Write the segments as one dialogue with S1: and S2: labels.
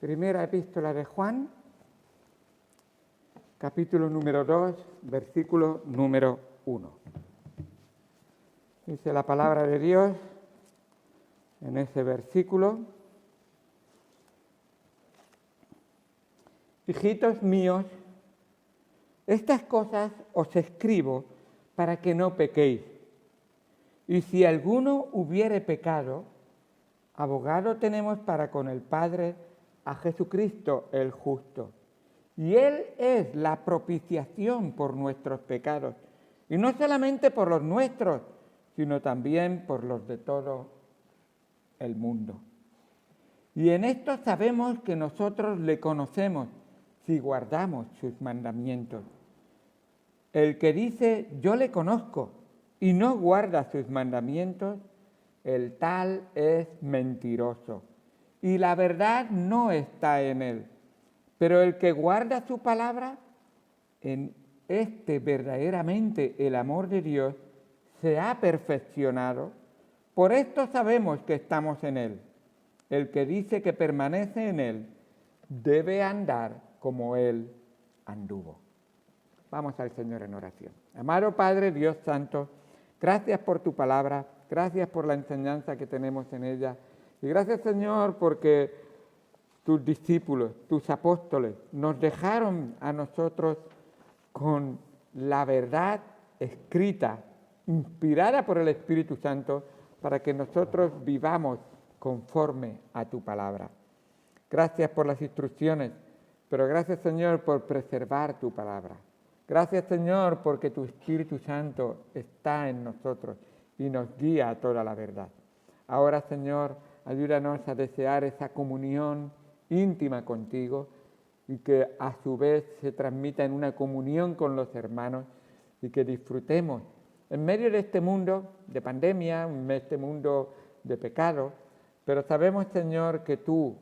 S1: Primera epístola de Juan, capítulo número 2, versículo número 1. Dice la palabra de Dios en ese versículo: hijitos míos, estas cosas os escribo para que no pequéis. Y si alguno hubiere pecado, abogado tenemos para con el Padre a Jesucristo el justo. Y Él es la propiciación por nuestros pecados, y no solamente por los nuestros, sino también por los de todo el mundo. Y en esto sabemos que nosotros le conocemos si guardamos sus mandamientos. El que dice yo le conozco y no guarda sus mandamientos, el tal es mentiroso, y la verdad no está en él. Pero el que guarda su palabra, en este verdaderamente el amor de Dios se ha perfeccionado. Por esto sabemos que estamos en él. El que dice que permanece en él debe andar como él anduvo. Vamos al Señor en oración. Amado Padre, Dios Santo, gracias por tu palabra, gracias por la enseñanza que tenemos en ella. Y gracias, Señor, porque tus discípulos, tus apóstoles, nos dejaron a nosotros con la verdad escrita, inspirada por el Espíritu Santo, para que nosotros vivamos conforme a tu palabra. Gracias por las instrucciones, pero gracias, Señor, por preservar tu palabra. Gracias, Señor, porque tu Espíritu Santo está en nosotros y nos guía a toda la verdad. Ahora, Señor, ayúdanos a desear esa comunión íntima contigo y que a su vez se transmita en una comunión con los hermanos y que disfrutemos en medio de este mundo de pandemia, en este mundo de pecado, pero sabemos, Señor, que tú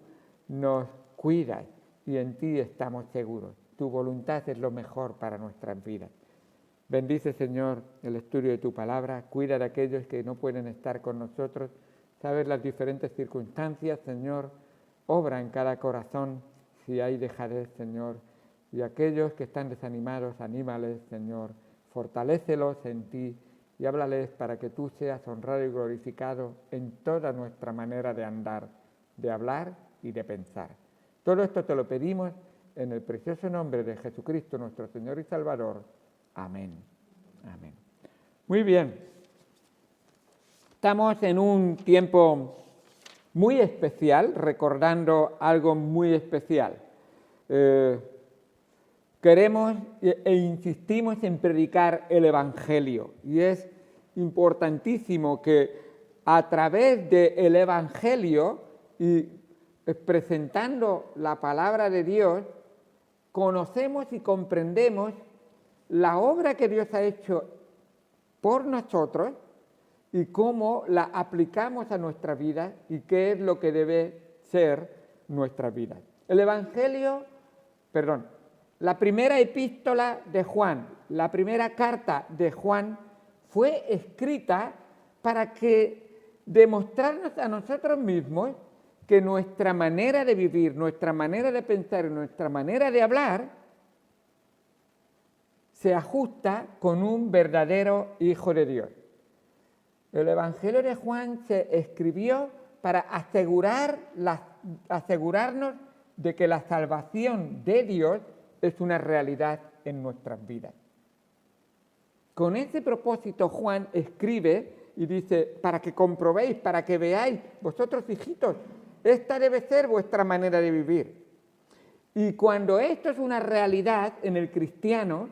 S1: nos cuidas y en ti estamos seguros. Tu voluntad es lo mejor para nuestras vidas. Bendice, Señor, el estudio de tu palabra, cuida de aquellos que no pueden estar con nosotros, sabes las diferentes circunstancias, Señor, obra en cada corazón si hay dejadez, Señor, y aquellos que están desanimados, anímales, Señor, fortalécelos en ti y háblales para que tú seas honrado y glorificado en toda nuestra manera de andar, de hablar y de pensar. Todo esto te lo pedimos en el precioso nombre de Jesucristo, nuestro Señor y Salvador. Amén. Amén. Muy bien. Estamos en un tiempo muy especial, recordando algo muy especial. Queremos e insistimos en predicar el Evangelio, y es importantísimo que a través del Evangelio y presentando la palabra de Dios, conocemos y comprendemos la obra que Dios ha hecho por nosotros y cómo la aplicamos a nuestra vida y qué es lo que debe ser nuestra vida. El Evangelio, la primera epístola de Juan, la primera carta de Juan fue escrita para que demostrarnos a nosotros mismos que nuestra manera de vivir, nuestra manera de pensar y nuestra manera de hablar se ajusta con un verdadero Hijo de Dios. El Evangelio de Juan se escribió para asegurarnos de que la salvación de Dios es una realidad en nuestras vidas. Con ese propósito Juan escribe y dice, para que comprobéis, para que veáis, vosotros hijitos, esta debe ser vuestra manera de vivir. Y cuando esto es una realidad en el cristiano,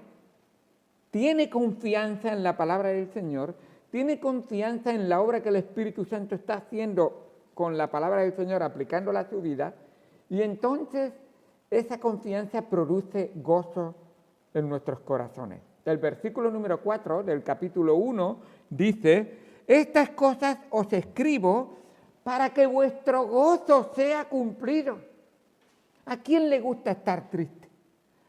S1: tiene confianza en la palabra del Señor, tiene confianza en la obra que el Espíritu Santo está haciendo con la palabra del Señor, aplicándola a su vida, y entonces esa confianza produce gozo en nuestros corazones. El versículo número 4 del capítulo 1 dice, estas cosas os escribo para que vuestro gozo sea cumplido. ¿A quién le gusta estar triste?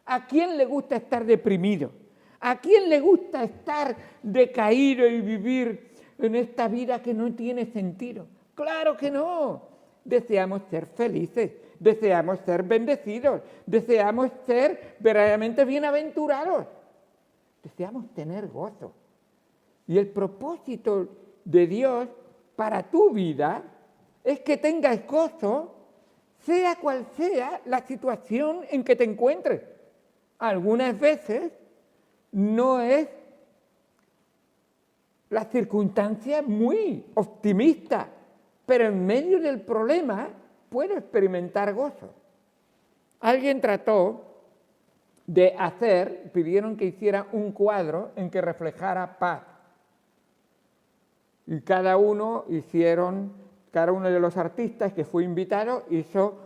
S1: ¿A quién le gusta estar deprimido? ¿A quién le gusta estar decaído y vivir en esta vida que no tiene sentido? ¡Claro que no! Deseamos ser felices, deseamos ser bendecidos, deseamos ser verdaderamente bienaventurados, deseamos tener gozo. Y el propósito de Dios para tu vida es que tengas gozo, sea cual sea la situación en que te encuentres. Algunas veces no es la circunstancia muy optimista, pero en medio del problema puedo experimentar gozo. Alguien trató de pidieron que hiciera un cuadro en que reflejara paz. Y cada uno de los artistas que fue invitado hizo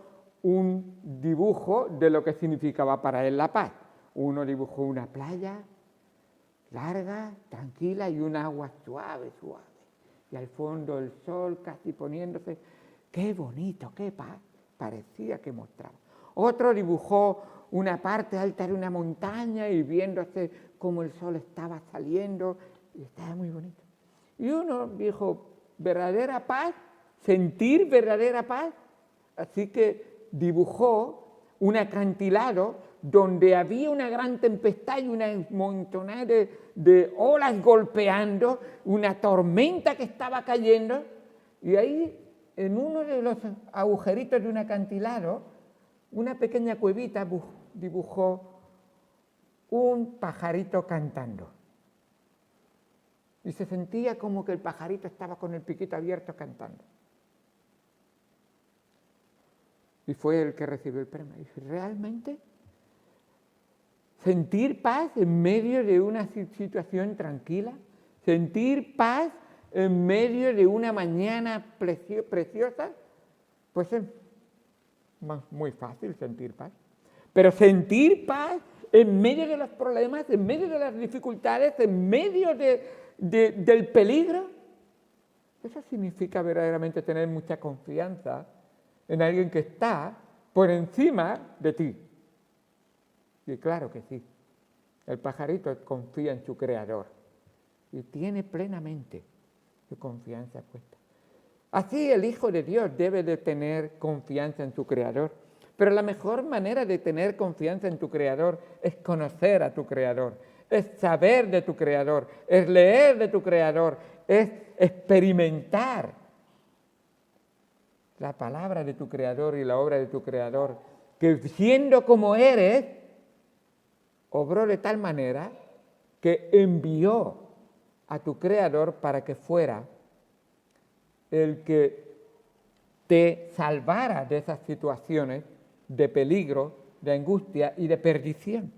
S1: un dibujo de lo que significaba para él la paz. Uno dibujó una playa larga, tranquila y un agua suave. Y al fondo el sol casi poniéndose. ¡Qué bonito, qué paz! Parecía que mostraba. Otro dibujó una parte alta de una montaña y viéndose cómo el sol estaba saliendo y estaba muy bonito. Y uno dijo, verdadera paz, sentir verdadera paz. Así que dibujó un acantilado donde había una gran tempestad y una montonada de olas golpeando, una tormenta que estaba cayendo. Y ahí, en uno de los agujeritos de un acantilado, una pequeña cuevita dibujó un pajarito cantando. Y se sentía como que el pajarito estaba con el piquito abierto cantando. Y fue el que recibió el premio. Y dije, ¿realmente? Sentir paz en medio de una situación tranquila, sentir paz en medio de una mañana preciosa, pues es muy fácil sentir paz. Pero sentir paz en medio de los problemas, en medio de las dificultades, en medio del peligro, eso significa verdaderamente tener mucha confianza en alguien que está por encima de ti. Y claro que sí, el pajarito confía en su creador y tiene plenamente su confianza puesta. Así el Hijo de Dios debe de tener confianza en su creador, pero la mejor manera de tener confianza en tu creador es conocer a tu creador, es saber de tu creador, es leer de tu creador, es experimentar la palabra de tu creador y la obra de tu creador, que siendo como eres, obró de tal manera que envió a tu creador para que fuera el que te salvara de esas situaciones de peligro, de angustia y de perdición.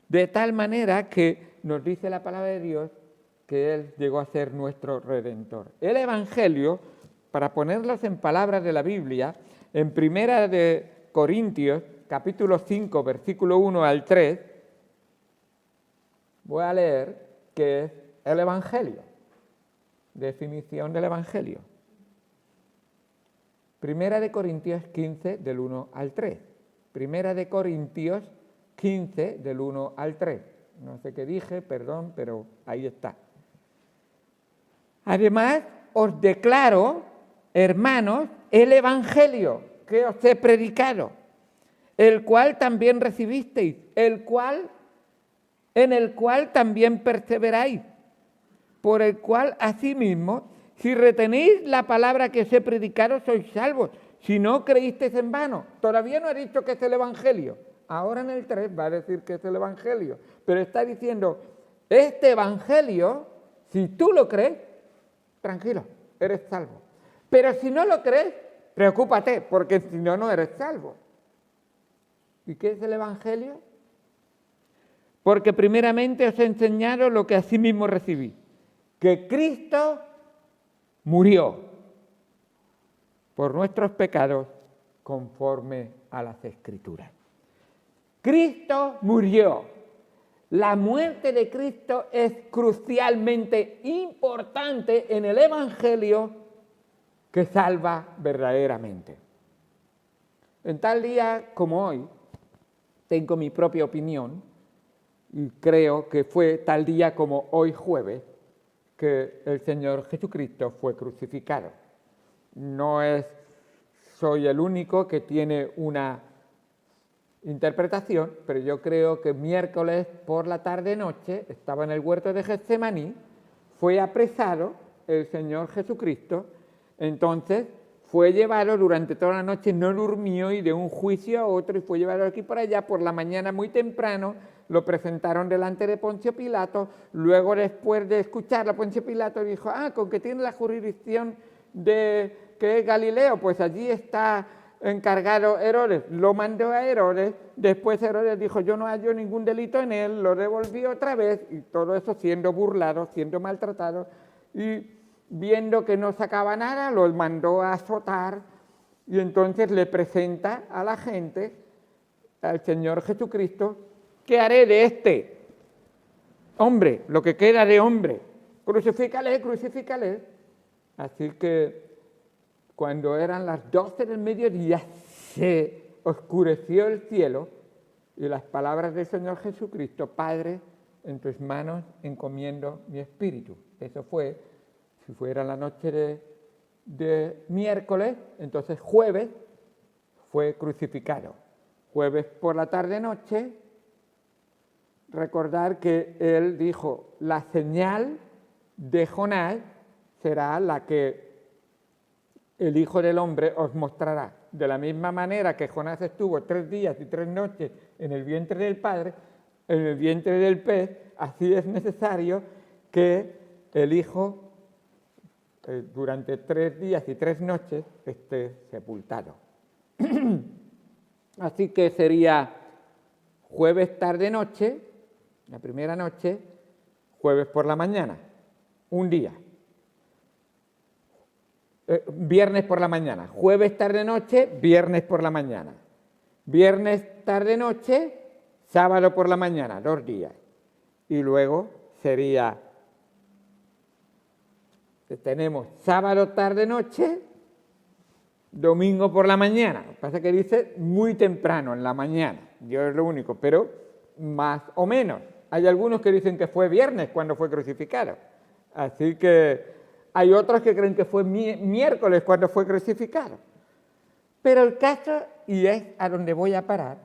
S1: De tal manera que nos dice la palabra de Dios que Él llegó a ser nuestro Redentor. El Evangelio, para ponerlos en palabras de la Biblia, en 1 de Corintios, capítulo 5, versículo 1 al 3, voy a leer qué es el Evangelio. Definición del Evangelio. 1 de Corintios 15, del 1 al 3. 1 de Corintios 15, del 1 al 3. No sé qué dije, perdón, pero ahí está. Además, os declaro, hermanos, el Evangelio que os he predicado, el cual también recibisteis, en el cual también perseveráis, por el cual asimismo, si retenéis la palabra que os he predicado, sois salvos. Si no creísteis en vano. Todavía no he dicho que es el Evangelio. Ahora en el 3 va a decir que es el Evangelio. Pero está diciendo, este Evangelio, si tú lo crees, tranquilo, eres salvo. Pero si no lo crees, preocúpate, porque si no, no eres salvo. ¿Y qué es el Evangelio? Porque primeramente os he enseñado lo que asimismo recibí, que Cristo murió por nuestros pecados conforme a las Escrituras. Cristo murió. La muerte de Cristo es crucialmente importante en el Evangelio que salva verdaderamente. En tal día como hoy, tengo mi propia opinión y creo que fue tal día como hoy jueves que el Señor Jesucristo fue crucificado. No es soy el único que tiene una interpretación, pero yo creo que miércoles por la tarde-noche estaba en el huerto de Getsemaní, fue apresado el Señor Jesucristo, entonces fue llevado durante toda la noche, no durmió y de un juicio a otro y fue llevado aquí por allá, por la mañana muy temprano lo presentaron delante de Poncio Pilato, luego después de escucharlo Poncio Pilato dijo, con que tiene la jurisdicción de que es Galileo, pues allí está encargado Herodes, lo mandó a Herodes, después Herodes dijo yo no hallo ningún delito en él, lo devolvió otra vez y todo eso siendo burlado, siendo maltratado y viendo que no sacaba nada lo mandó a azotar y entonces le presenta a la gente al Señor Jesucristo, ¿qué haré de este hombre? Lo que queda de hombre, crucifícale, crucifícale. Así que cuando eran las 12 del mediodía, se oscureció el cielo y las palabras del Señor Jesucristo, Padre, en tus manos encomiendo mi espíritu. Eso fue, si fuera la noche de miércoles, entonces jueves fue crucificado. Jueves por la tarde-noche, recordar que él dijo, la señal de Jonás será la que el Hijo del Hombre os mostrará. De la misma manera que Jonás estuvo 3 días y 3 noches en el vientre del Padre, en el vientre del pez, así es necesario que el Hijo durante 3 días y 3 noches esté sepultado. Así que sería jueves tarde-noche, la primera noche, jueves por la mañana, un día. Viernes por la mañana, jueves tarde-noche, viernes por la mañana. Viernes tarde-noche, sábado por la mañana, 2 días. Y luego sería, tenemos sábado tarde-noche, domingo por la mañana. Lo que pasa es que dice muy temprano, en la mañana. Yo es lo único, pero más o menos. Hay algunos que dicen que fue viernes cuando fue crucificado. Así que hay otros que creen que fue miércoles cuando fue crucificado. Pero el caso, y es a donde voy a parar,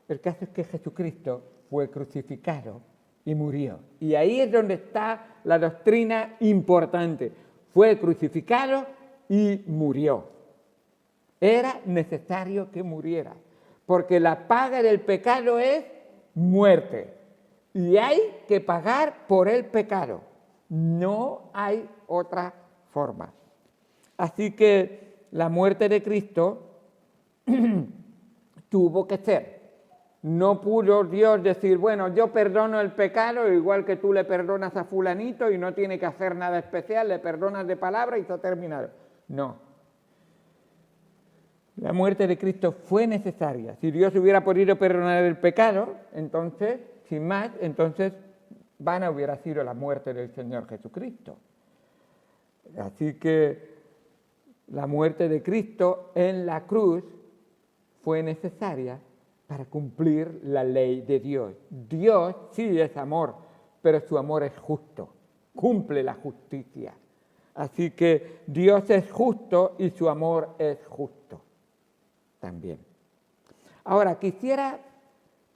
S1: el caso es que Jesucristo fue crucificado y murió. Y ahí es donde está la doctrina importante. Fue crucificado y murió. Era necesario que muriera, porque la paga del pecado es muerte. Y hay que pagar por el pecado. No hay otra forma. Así que la muerte de Cristo tuvo que ser. No pudo Dios decir, bueno, yo perdono el pecado igual que tú le perdonas a fulanito y no tiene que hacer nada especial, le perdonas de palabra y está terminado. No. La muerte de Cristo fue necesaria. Si Dios hubiera podido perdonar el pecado, entonces, sin más, entonces vana hubiera sido la muerte del Señor Jesucristo. Así que la muerte de Cristo en la cruz fue necesaria para cumplir la ley de Dios. Dios sí es amor, pero su amor es justo, cumple la justicia. Así que Dios es justo y su amor es justo también. Ahora, quisiera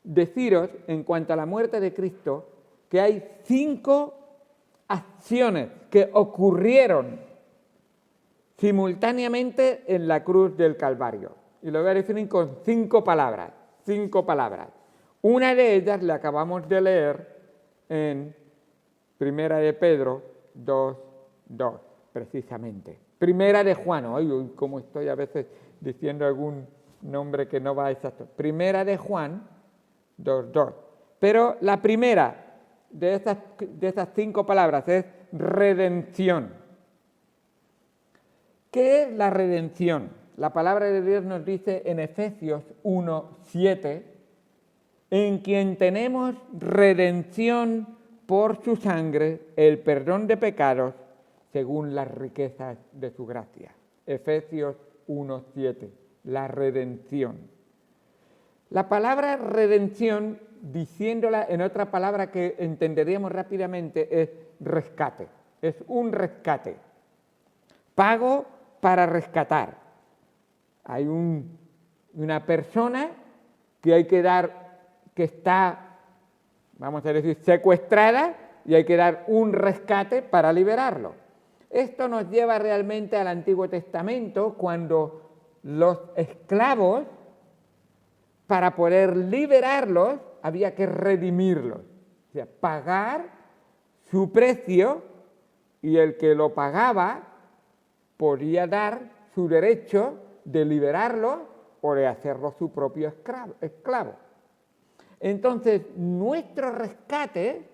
S1: deciros, en cuanto a la muerte de Cristo, que hay 5 acciones que ocurrieron simultáneamente en la cruz del Calvario. Y lo voy a definir con 5 palabras. 5 palabras. Una de ellas la acabamos de leer en Primera de Pedro 2:2, precisamente. Primera de Juan, hoy como estoy a veces diciendo algún nombre que no va exacto. Primera de Juan 2:2. Pero la primera de esas 5 palabras es redención. ¿Qué es la redención? La palabra de Dios nos dice en Efesios 1:7, en quien tenemos redención por su sangre, el perdón de pecados, según las riquezas de su gracia. Efesios 1:7, la redención. La palabra redención, diciéndola en otra palabra que entenderíamos rápidamente, es rescate. Es un rescate. Pago para rescatar. hay una persona que hay que dar, que está, vamos a decir, secuestrada, y hay que dar un rescate para liberarlo. Esto nos lleva realmente al Antiguo Testamento, cuando los esclavos, para poder liberarlos, había que redimirlos, o sea, pagar su precio, y el que lo pagaba podía dar su derecho de liberarlo o de hacerlo su propio esclavo. Entonces, nuestro rescate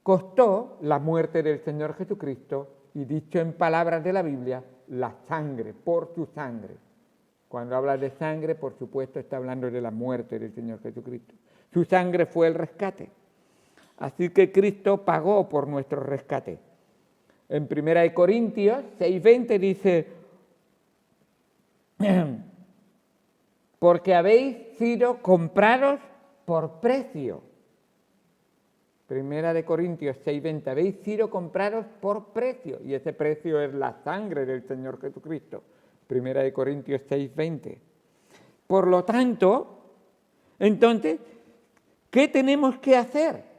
S1: costó la muerte del Señor Jesucristo, y dicho en palabras de la Biblia, la sangre, por su sangre. Cuando habla de sangre, por supuesto, está hablando de la muerte del Señor Jesucristo. Su sangre fue el rescate. Así que Cristo pagó por nuestro rescate. En 1 Corintios 6:20 dice, porque habéis sido comprados por precio. 1 Corintios 6:20, habéis sido comprados por precio, y ese precio es la sangre del Señor Jesucristo. 1 Corintios 6:20. Por lo tanto, entonces, ¿qué tenemos que hacer?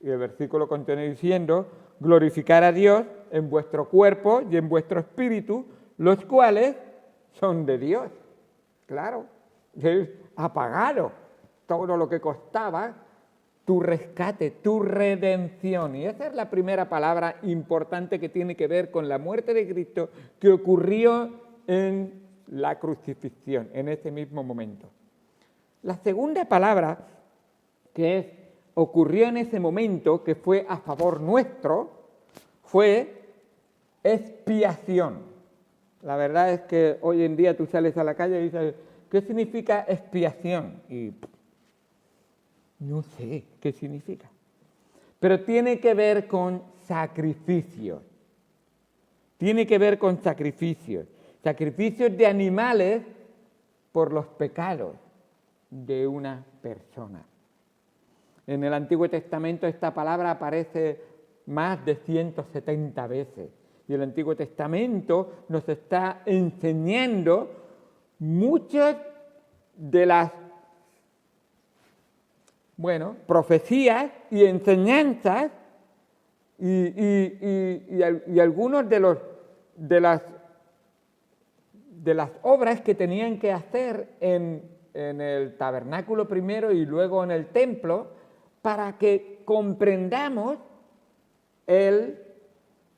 S1: Y el versículo continúa diciendo, glorificar a Dios en vuestro cuerpo y en vuestro espíritu, los cuales son de Dios. Claro, Él ha pagado todo lo que costaba tu rescate, tu redención. Y esa es la primera palabra importante que tiene que ver con la muerte de Cristo, que ocurrió en la crucifixión, en ese mismo momento. La segunda palabra, que ocurrió en ese momento, que fue a favor nuestro, fue expiación. La verdad es que hoy en día tú sales a la calle y dices, ¿qué significa expiación? Y no sé qué significa. Pero tiene que ver con sacrificios. Tiene que ver con sacrificios. Sacrificios de animales por los pecados de una persona. En el Antiguo Testamento esta palabra aparece más de 170 veces. Y el Antiguo Testamento nos está enseñando muchas de las profecías y enseñanzas y algunos de las obras que tenían que hacer en el tabernáculo primero y luego en el templo, para que comprendamos el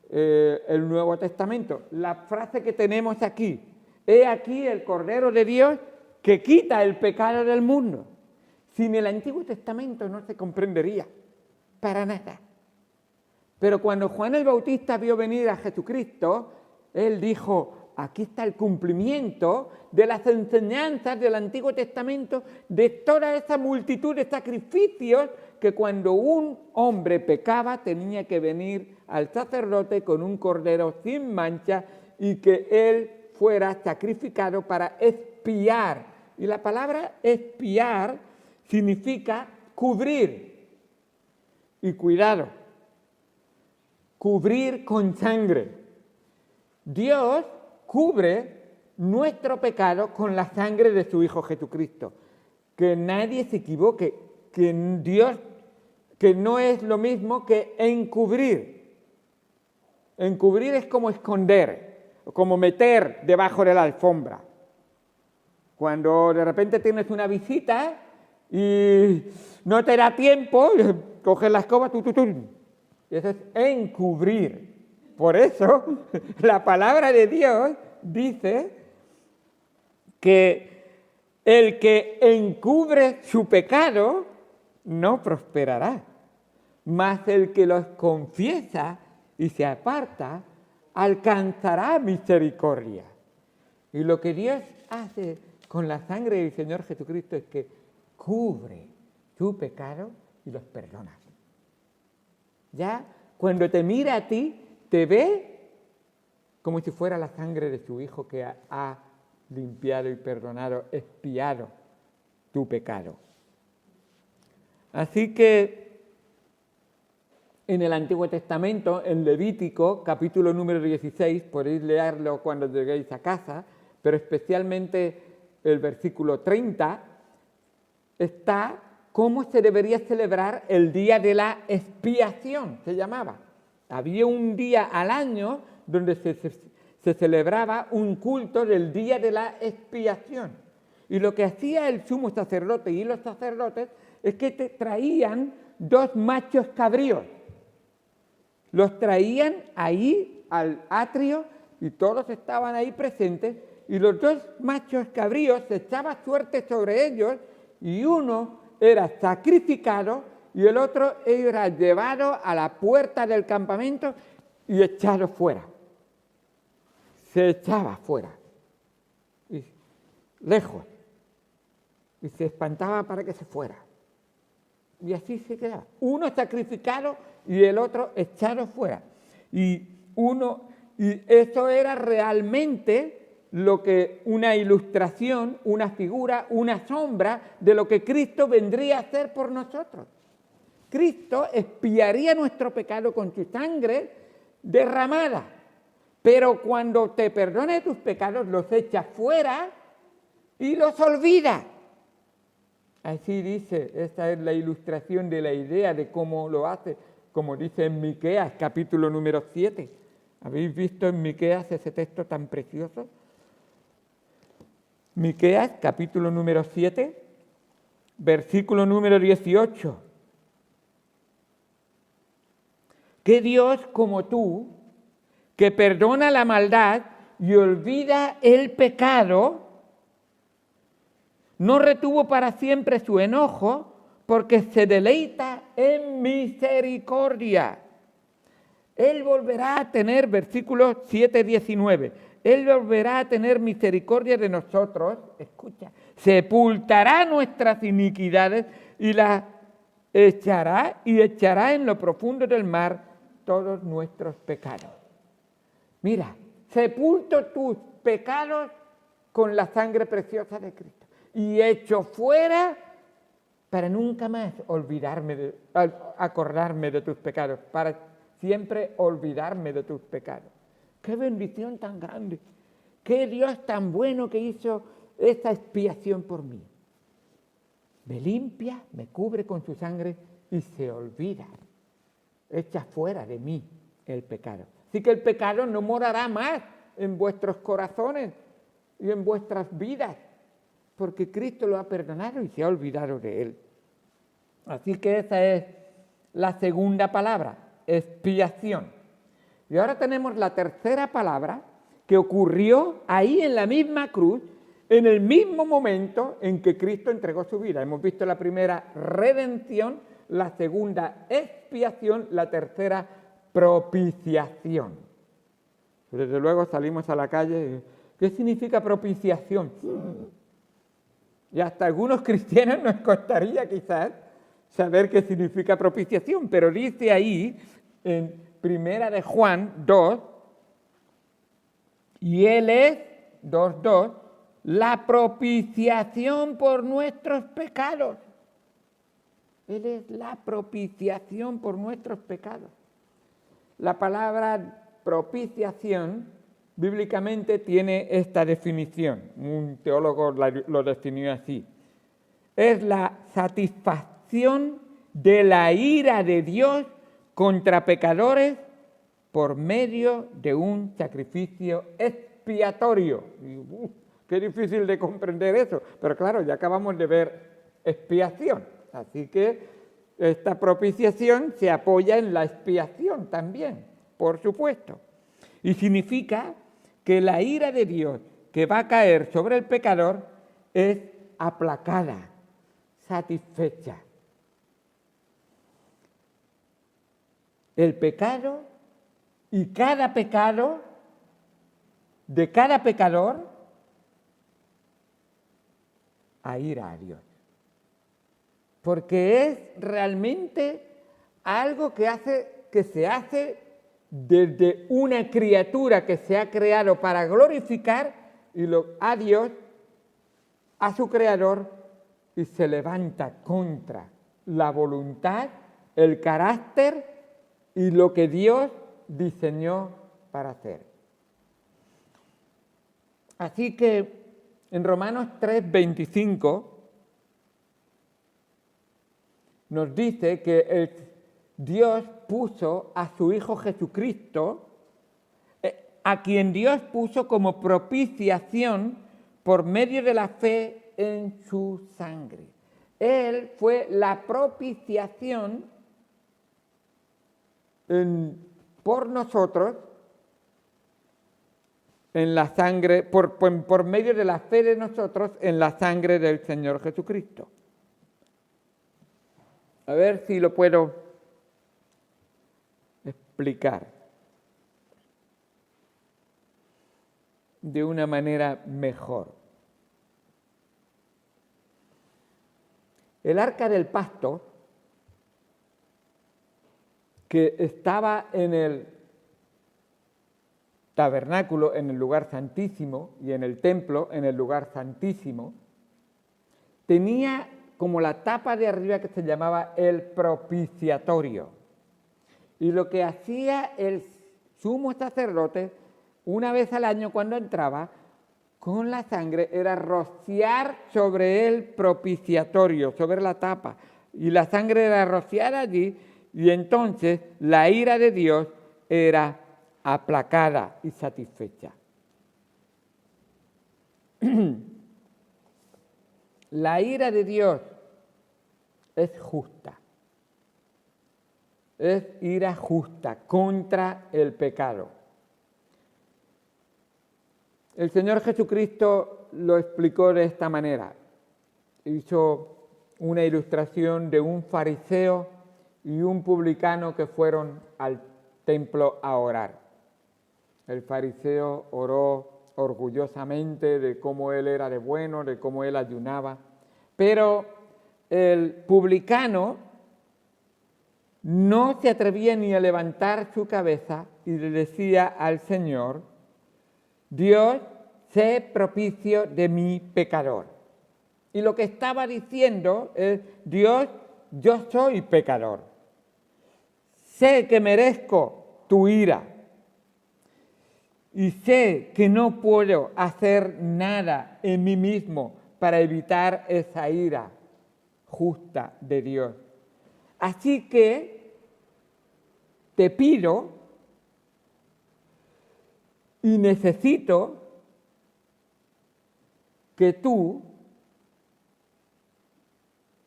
S1: Nuevo Testamento. La frase que tenemos aquí, he aquí el Cordero de Dios que quita el pecado del mundo. Sin el Antiguo Testamento no se comprendería para nada. Pero cuando Juan el Bautista vio venir a Jesucristo, él dijo, aquí está el cumplimiento de las enseñanzas del Antiguo Testamento, de toda esa multitud de sacrificios que cuando un hombre pecaba tenía que venir al sacerdote con un cordero sin mancha y que él fuera sacrificado para expiar. Y la palabra expiar significa cubrir. Y cuidado, cubrir con sangre. Dios cubre nuestro pecado con la sangre de su Hijo Jesucristo. Que nadie se equivoque, que no es lo mismo que encubrir. Encubrir es como esconder, como meter debajo de la alfombra. Cuando de repente tienes una visita y no te da tiempo, coges la escoba, y eso es encubrir. Por eso la palabra de Dios dice que el que encubre su pecado no prosperará, mas el que los confiesa y se aparta alcanzará misericordia. Y lo que Dios hace con la sangre del Señor Jesucristo es que cubre tu pecado y los perdona. Ya cuando te mira a ti, te ve como si fuera la sangre de su Hijo que ha limpiado y perdonado, expiado tu pecado. Así que en el Antiguo Testamento, en Levítico, capítulo número 16, podéis leerlo cuando lleguéis a casa, pero especialmente el versículo 30, está cómo se debería celebrar el día de la expiación, se llamaba. Había un día al año donde se celebraba un culto del día de la expiación. Y lo que hacía el sumo sacerdote y los sacerdotes es que te traían 2 machos cabríos. Los traían ahí al atrio y todos estaban ahí presentes, y los 2 machos cabríos se echaba suerte sobre ellos, y uno era sacrificado y el otro era llevado a la puerta del campamento y echado fuera. Se echaba fuera, y lejos, y se espantaba para que se fuera. Y así se quedaba. Uno sacrificado y el otro echado fuera. Y eso era realmente lo que una ilustración, una figura, una sombra de lo que Cristo vendría a hacer por nosotros. Cristo expiaría nuestro pecado con su sangre derramada, pero cuando te perdone tus pecados los echa fuera y los olvida. Así dice, esta es la ilustración de la idea de cómo lo hace, como dice en Miqueas, capítulo número 7. ¿Habéis visto en Miqueas ese texto tan precioso? Miqueas, capítulo número 7, versículo número 18. ¿Qué Dios como tú, que perdona la maldad y olvida el pecado, no retuvo para siempre su enojo, porque se deleita en misericordia? Él volverá a tener, versículo 7:19, Él volverá a tener misericordia de nosotros, escucha, sepultará nuestras iniquidades y las echará en lo profundo del mar todos nuestros pecados. Mira, sepulto tus pecados con la sangre preciosa de Cristo y echo fuera para nunca más acordarme de tus pecados, para siempre olvidarme de tus pecados. ¡Qué bendición tan grande! ¡Qué Dios tan bueno que hizo esta expiación por mí! Me limpia, me cubre con su sangre y se olvida. Echa fuera de mí el pecado. Así que el pecado no morará más en vuestros corazones y en vuestras vidas, porque Cristo lo ha perdonado y se ha olvidado de él. Así que esa es la segunda palabra, expiación. Y ahora tenemos la tercera palabra que ocurrió ahí en la misma cruz, en el mismo momento en que Cristo entregó su vida. Hemos visto la primera, redención; la segunda, expiación; la tercera, propiciación. Desde luego salimos a la calle. ¿Qué significa propiciación? Y hasta algunos cristianos nos costaría quizás saber qué significa propiciación, pero dice ahí en Primera de Juan 2, y Él es, 2:2, la propiciación por nuestros pecados. Él es la propiciación por nuestros pecados. La palabra propiciación bíblicamente tiene esta definición. Un teólogo lo definió así. Es la satisfacción de la ira de Dios contra pecadores por medio de un sacrificio expiatorio. Qué difícil de comprender eso, pero claro, ya acabamos de ver expiación. Así que esta propiciación se apoya en la expiación también, por supuesto. Y significa que la ira de Dios que va a caer sobre el pecador es aplacada, satisfecha. El pecado y cada pecado de cada pecador a ira a Dios. Porque es realmente algo que se hace desde una criatura que se ha creado para glorificar a Dios, a su Creador, y se levanta contra la voluntad, el carácter y lo que Dios diseñó para hacer. Así que en Romanos 3:25 nos dice que Dios puso a su Hijo Jesucristo, a quien Dios puso como propiciación por medio de la fe en su sangre. Él fue la propiciación por nosotros en la sangre, por medio de la fe de nosotros en la sangre del Señor Jesucristo. A ver si lo puedo explicar de una manera mejor. El arca del pacto, que estaba en el tabernáculo, en el lugar santísimo, y en el templo, en el lugar santísimo, tenía como la tapa de arriba que se llamaba el propiciatorio. Y lo que hacía el sumo sacerdote, una vez al año cuando entraba, con la sangre, era rociar sobre el propiciatorio, sobre la tapa. Y la sangre era rociada allí, y entonces la ira de Dios era aplacada y satisfecha. La ira de Dios es justa. Es ira justa contra el pecado. El Señor Jesucristo lo explicó de esta manera. Hizo una ilustración de un fariseo y un publicano que fueron al templo a orar. El fariseo oró orgullosamente de cómo él era de bueno, de cómo él ayunaba, pero el publicano no se atrevía ni a levantar su cabeza y le decía al Señor: Dios, sé propicio de mi pecador. Y lo que estaba diciendo es: Dios, yo soy pecador. Sé que merezco tu ira. Y sé que no puedo hacer nada en mí mismo para evitar esa ira justa de Dios. Así que te pido y necesito que tú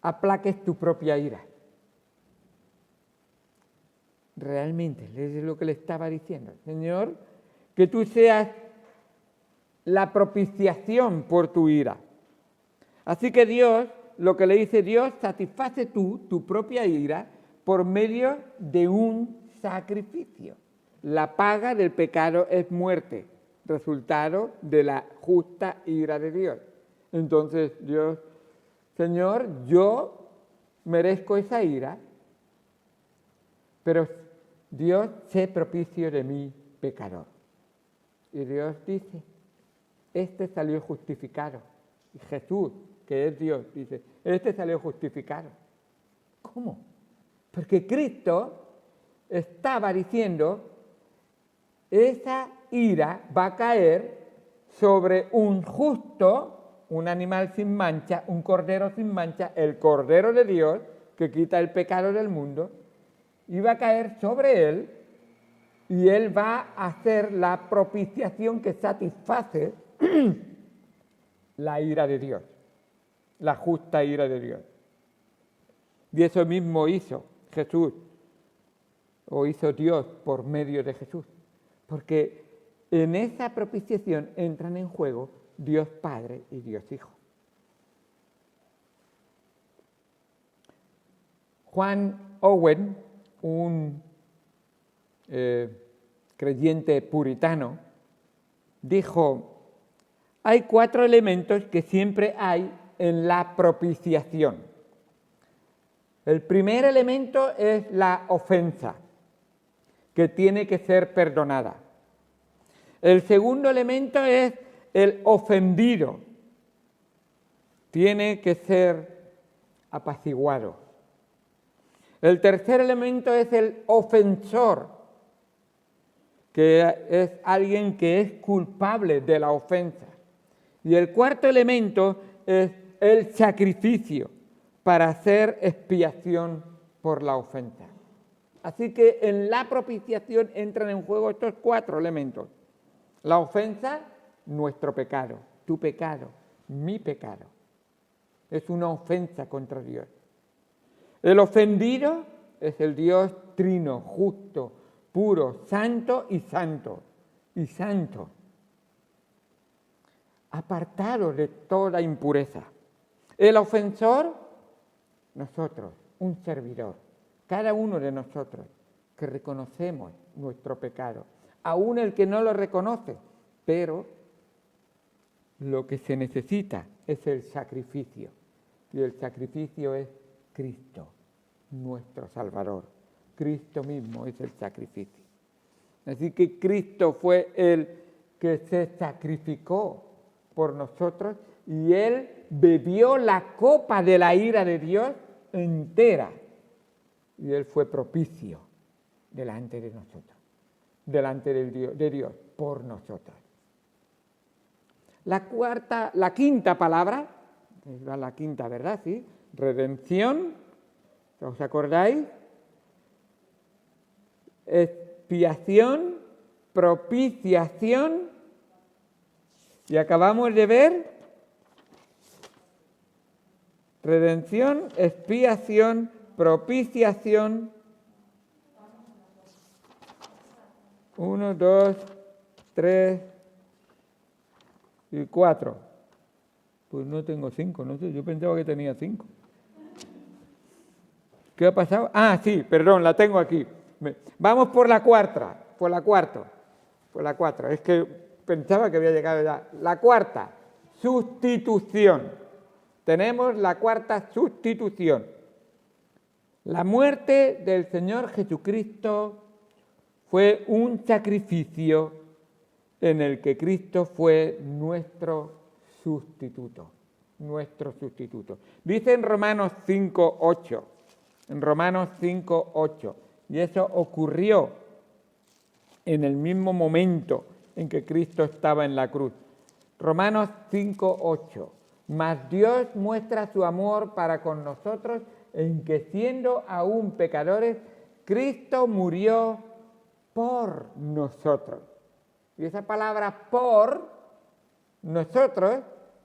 S1: aplaques tu propia ira. Realmente, es lo que le estaba diciendo. Señor, que tú seas la propiciación por tu ira. Así que Dios, lo que le dice Dios, satisface tú tu propia ira por medio de un sacrificio. La paga del pecado es muerte, resultado de la justa ira de Dios. Entonces Dios, Señor, yo merezco esa ira, pero Dios, sé propicio de mi pecador. Y Dios dice, este salió justificado. Y Jesús, que es Dios, dice, este salió justificado. ¿Cómo? Porque Cristo estaba diciendo, esa ira va a caer sobre un justo, un animal sin mancha, un cordero sin mancha, el Cordero de Dios, que quita el pecado del mundo, y va a caer sobre él, y él va a hacer la propiciación que satisface la ira de Dios, la justa ira de Dios. Y eso mismo hizo Jesús, o hizo Dios por medio de Jesús, porque en esa propiciación entran en juego Dios Padre y Dios Hijo. Juan Owen, un creyente puritano, dijo: hay 4 elementos que siempre hay en la propiciación. El primer elemento es la ofensa, que tiene que ser perdonada. El segundo elemento es el ofendido, tiene que ser apaciguado. El tercer elemento es el ofensor, que es alguien que es culpable de la ofensa. Y el cuarto elemento es el sacrificio para hacer expiación por la ofensa. Así que en la propiciación entran en juego estos cuatro elementos. La ofensa, nuestro pecado, tu pecado, mi pecado. Es una ofensa contra Dios. El ofendido es el Dios trino, justo, puro, santo y santo. Y santo. Apartado de toda impureza. El ofensor, nosotros, un servidor, cada uno de nosotros que reconocemos nuestro pecado, aún el que no lo reconoce, pero lo que se necesita es el sacrificio, y el sacrificio es Cristo, nuestro Salvador. Cristo mismo es el sacrificio. Así que Cristo fue el que se sacrificó por nosotros y Él bebió la copa de la ira de Dios entera. Y Él fue propicio delante de nosotros, delante de Dios, por nosotros. La quinta palabra, es la quinta, ¿verdad? Sí, redención, ¿os acordáis? Expiación, propiciación, y acabamos de ver redención, expiación, propiciación. 1, 2, 3 y 4. Pues no tengo 5, no sé, yo pensaba que tenía 5. ¿Qué ha pasado? Ah, sí, perdón, la tengo aquí. Vamos por la cuarta, Es que pensaba que había llegado ya. La cuarta, sustitución. Tenemos la cuarta sustitución. La muerte del Señor Jesucristo fue un sacrificio en el que Cristo fue nuestro sustituto. Dice en Romanos 5:8, y eso ocurrió en el mismo momento en que Cristo estaba en la cruz. Romanos 5:8, mas Dios muestra su amor para con nosotros en que siendo aún pecadores, Cristo murió por nosotros. Y esa palabra por nosotros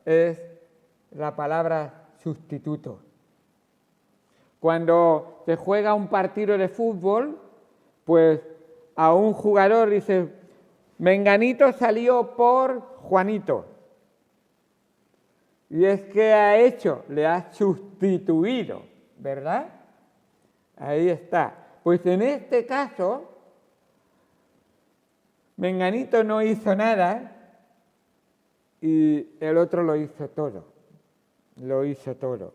S1: es la palabra sustituto. Cuando se juega un partido de fútbol, pues a un jugador dice, Menganito salió por Juanito. Y es que le ha sustituido, ¿verdad? Ahí está. Pues en este caso, Menganito no hizo nada y el otro lo hizo todo.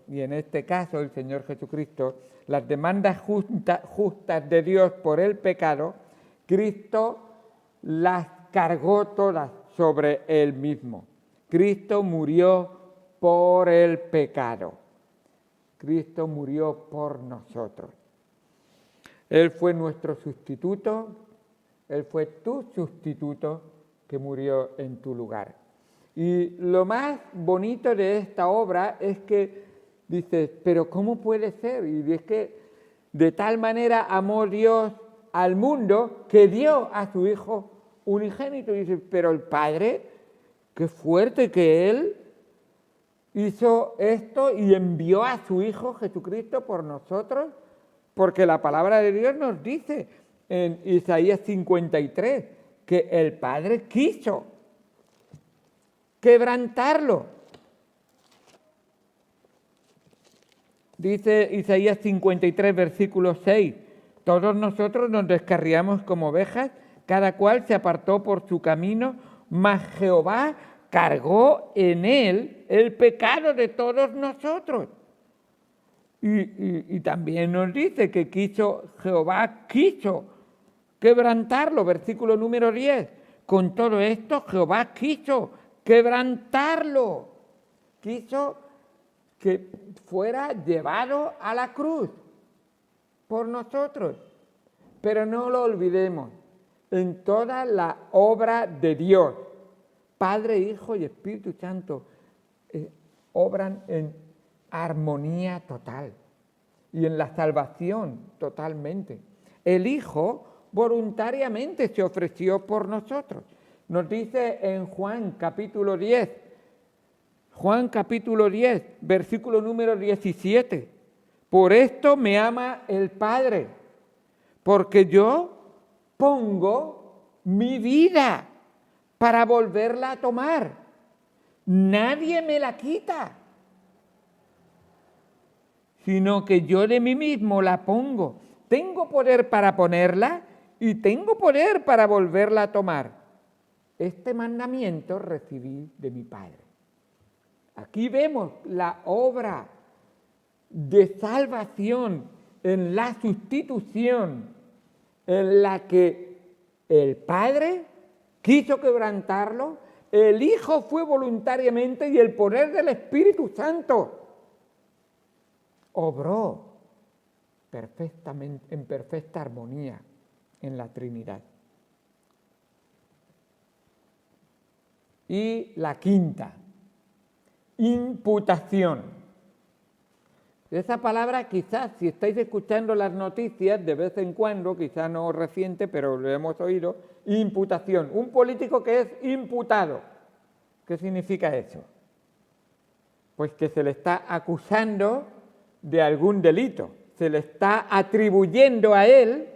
S1: Y en este caso, el Señor Jesucristo, las demandas justas de Dios por el pecado, Cristo las cargó todas sobre Él mismo. Cristo murió por el pecado. Cristo murió por nosotros. Él fue nuestro sustituto, Él fue tu sustituto que murió en tu lugar. Y lo más bonito de esta obra es que dices, pero ¿cómo puede ser? Y es que de tal manera amó Dios al mundo que dio a su Hijo unigénito. Y dices, pero el Padre, qué fuerte que Él hizo esto y envió a su Hijo Jesucristo por nosotros, porque la palabra de Dios nos dice en Isaías 53 que el Padre quiso quebrantarlo. Dice Isaías 53, versículo 6, todos nosotros nos descarriamos como ovejas, cada cual se apartó por su camino, mas Jehová cargó en él el pecado de todos nosotros. Y también nos dice que Jehová quiso quebrantarlo, versículo número 10. Con todo esto, Jehová quiso quebrantarlo, quiso que fuera llevado a la cruz. por nosotros. Pero no lo olvidemos, en toda la obra de Dios, Padre, Hijo y Espíritu Santo, obran en armonía total y en la salvación totalmente. El Hijo voluntariamente se ofreció por nosotros. Nos dice en Juan capítulo 10, versículo número 17, por esto me ama el Padre, porque yo pongo mi vida para volverla a tomar. Nadie me la quita, sino que yo de mí mismo la pongo. Tengo poder para ponerla y tengo poder para volverla a tomar. Este mandamiento recibí de mi Padre. Aquí vemos la obra de salvación en la sustitución en la que el Padre quiso quebrantarlo, el Hijo fue voluntariamente y el poder del Espíritu Santo obró perfectamente, en perfecta armonía en la Trinidad. Y la quinta, imputación. Esa palabra quizás, si estáis escuchando las noticias de vez en cuando, quizás no reciente, pero lo hemos oído, imputación. Un político que es imputado. ¿Qué significa eso? Pues que se le está acusando de algún delito. Se le está atribuyendo a él,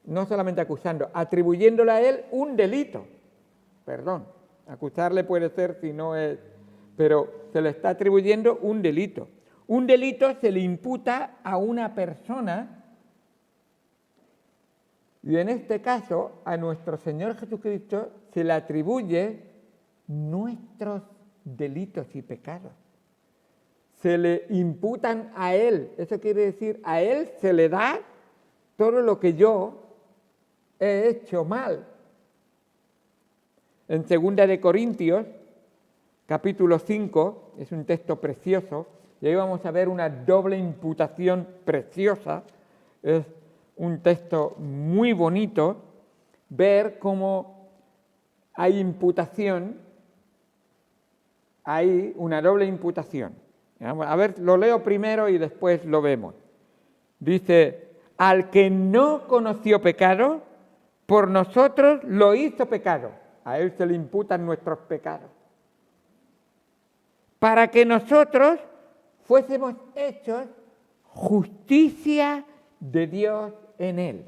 S1: no solamente acusando, atribuyéndole a él un delito. Perdón, acusarle puede ser si no es, pero se le está atribuyendo un delito. Un delito se le imputa a una persona y en este caso a nuestro Señor Jesucristo se le atribuye nuestros delitos y pecados. Se le imputan a Él, eso quiere decir, a Él se le da todo lo que yo he hecho mal. En 2 de Corintios, capítulo 5, es un texto precioso, y ahí vamos a ver una doble imputación preciosa. Es un texto muy bonito, ver cómo hay imputación, hay una doble imputación. A ver, lo leo primero y después lo vemos. Dice, al que no conoció pecado, por nosotros lo hizo pecado. A él se le imputan nuestros pecados. Para que nosotros fuésemos hechos justicia de Dios en él.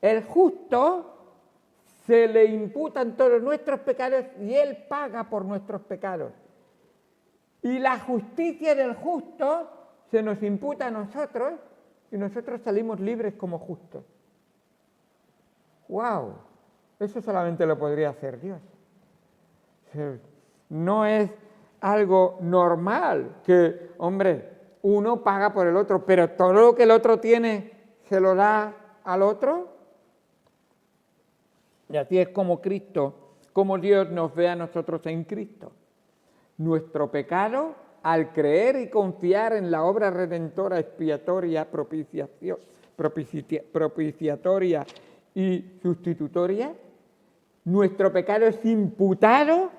S1: El justo se le imputan todos nuestros pecados y él paga por nuestros pecados. Y la justicia del justo se nos imputa a nosotros y nosotros salimos libres como justos. ¡Wow! Eso solamente lo podría hacer Dios. No es algo normal que, hombre, uno paga por el otro, pero todo lo que el otro tiene se lo da al otro. Y así es como Cristo, como Dios nos ve a nosotros en Cristo. Nuestro pecado, al creer y confiar en la obra redentora, expiatoria, propiciatoria y sustitutoria, nuestro pecado es imputado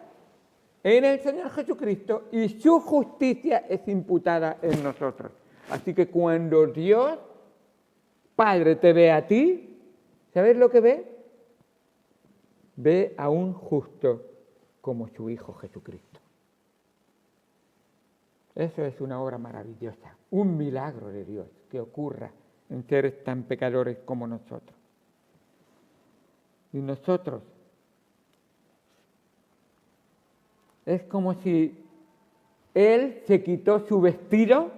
S1: en el Señor Jesucristo y su justicia es imputada en nosotros. Así que cuando Dios, Padre, te ve a ti, ¿sabes lo que ve? Ve a un justo como su Hijo Jesucristo. Eso es una obra maravillosa, un milagro de Dios que ocurra en seres tan pecadores como nosotros. Y nosotros, es como si Él se quitó su vestido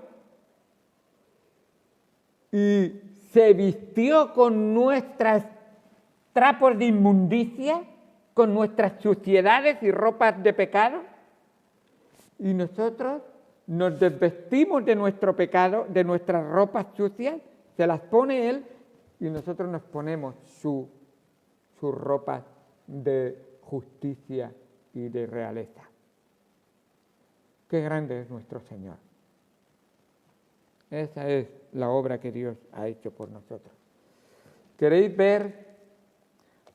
S1: y se vistió con nuestros trapos de inmundicia, con nuestras suciedades y ropas de pecado, y nosotros nos desvestimos de nuestro pecado, de nuestras ropas sucias, se las pone Él y nosotros nos ponemos sus ropas de justicia y de realeza. Qué grande es nuestro Señor. Esa es la obra que Dios ha hecho por nosotros. ¿Queréis ver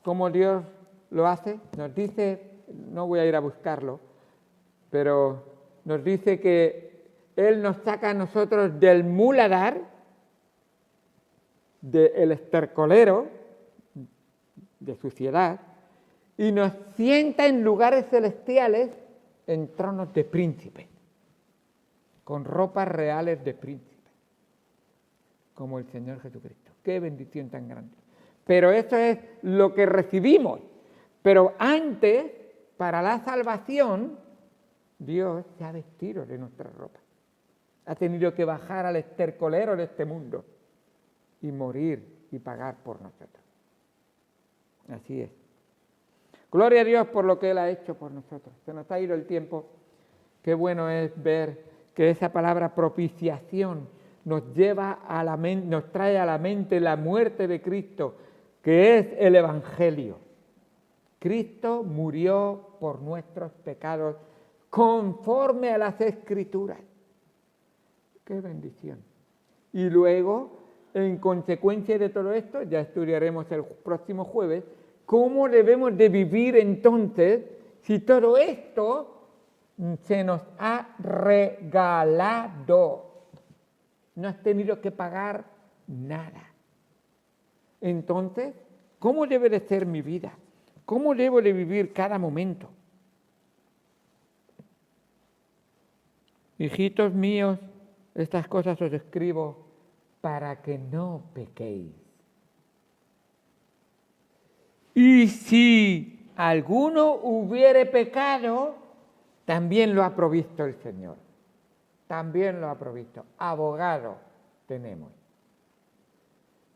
S1: cómo Dios lo hace? Nos dice, no voy a ir a buscarlo, pero nos dice que Él nos saca a nosotros del muladar, del estercolero, de suciedad, y nos sienta en lugares celestiales en tronos de príncipe, con ropas reales de príncipe, como el Señor Jesucristo. ¡Qué bendición tan grande! Pero eso es lo que recibimos. Pero antes, para la salvación, Dios se ha vestido de nuestras ropas. Ha tenido que bajar al estercolero de este mundo y morir y pagar por nosotros. Así es. Gloria a Dios por lo que Él ha hecho por nosotros. Se nos ha ido el tiempo. Qué bueno es ver que esa palabra propiciación nos lleva a la mente, nos trae a la mente la muerte de Cristo, que es el Evangelio. Cristo murió por nuestros pecados conforme a las Escrituras. ¡Qué bendición! Y luego, en consecuencia de todo esto, ya estudiaremos el próximo jueves, cómo debemos de vivir entonces si todo esto se nos ha regalado. No has tenido que pagar nada. Entonces, ¿cómo debe de ser mi vida? ¿Cómo debo de vivir cada momento? Hijitos míos, estas cosas os escribo para que no pequéis. Y si alguno hubiere pecado, también lo ha provisto el Señor. También lo ha provisto. Abogado tenemos.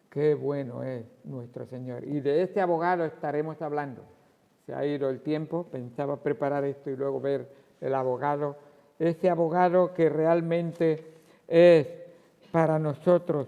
S1: Qué bueno es nuestro Señor. Y de este abogado estaremos hablando. Se ha ido el tiempo, pensaba preparar esto y luego ver el abogado. Ese abogado que realmente es para nosotros